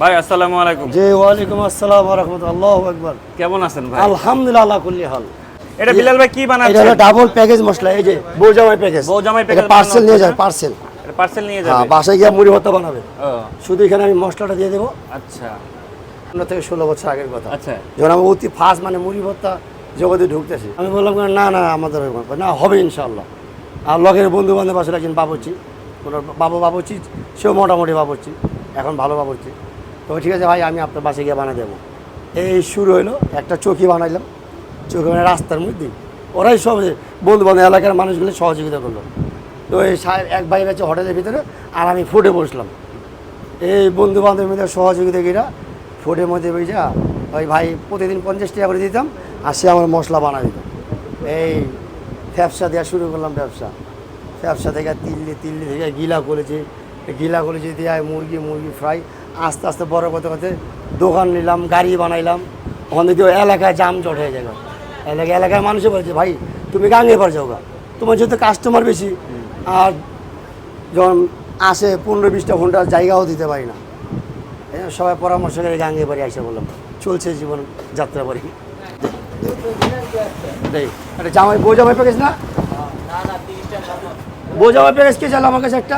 ভাই আসসালামু আলাইকুম। জি ওয়ালাইকুম আসসালাম ওয়া রাহমাতুল্লাহ। আল্লাহু আকবার। কেমন আছেন ভাই? আলহামদুলিল্লাহ আলা কুল্লি হাল। এটা বিলাল ভাই কি এটা বানাচ্ছেন? হলো ডাবল প্যাকেজ মশলা, এই যে বৌজামাই প্যাকেজ। বৌজামাই এটা প্যাকেজ পার্সেল বানানো নিয়ে হচ্ছে যায়, না? পার্সেল। এটা পার্সেল নিয়ে হ্যাঁ, যাবে। বাসায় গিয়ে মুড়ি ভর্তা বানাবে। ও শুধু এখানে আমি মশলাটা দিয়ে দেবো। আচ্ছা 15 থেকে 16 বছর আগের কথা। আচ্ছা যখন আমি অতি ফার্স্ট মানে মুড়ি ভর্তা জগতে ঢুকতেছি, আমি বললাম না না আমাদের না হবে ইনশাআল্লাহ। আর লগের বন্ধু বান্ধব আসলে একজন বাবুর্চি, ওনার বাবুর্চি, সেও মোটামুটি বাবুর্চি, এখন ভালো বাবুর্চি। তো ঠিক আছে ভাই, আমি আপনার বাসায় গিয়ে বানিয়ে দেবো। এই শুরু হলো, একটা চৌকি বানাইলাম। চৌকি মানে রাস্তার মধ্যে ওরাই সব বন্ধু বান্ধব এলাকার মানুষগুলো সহযোগিতা করলো। তো এই এক ভাই আছে হোটেলের ভিতরে, আর আমি ফুটে বসলাম। এই বন্ধু বান্ধব মিলে সহযোগিতা কিনা ফুটের মধ্যে বুঝা ওই ভাই প্রতিদিন 50 টাকা করে দিতাম, আর সে আমার মশলা বানা দিত। এই ব্যবসা দেওয়া শুরু করলাম। ব্যবসা থেকে তিল্লি থেকে গিলা করেছি দিয়ে মুরগি ফ্রাই, আস্তে আস্তে বড় করতে করতে দোকান নিলাম, গাড়ি বানাইলাম। ওখান থেকে এলাকায় জামজট হয়ে যায়। এলাকার মানুষে বলছে ভাই তুমি গাঙ্গে পার যাও গা, তোমার যেহেতু কাস্টমার বেশি, আর যখন আসে 15-20টা ঘন্টা জায়গাও দিতে পারি না। সবাই পরামর্শ করে গাঙ্গে বাড়ি আসে বললাম, চলছে জীবন যাত্রা বাড়ি। এটা জামাই বউ জামাই প্যাকেজ না, বউ জামাই প্যাকেজ কে চাল আমার কাছে একটা।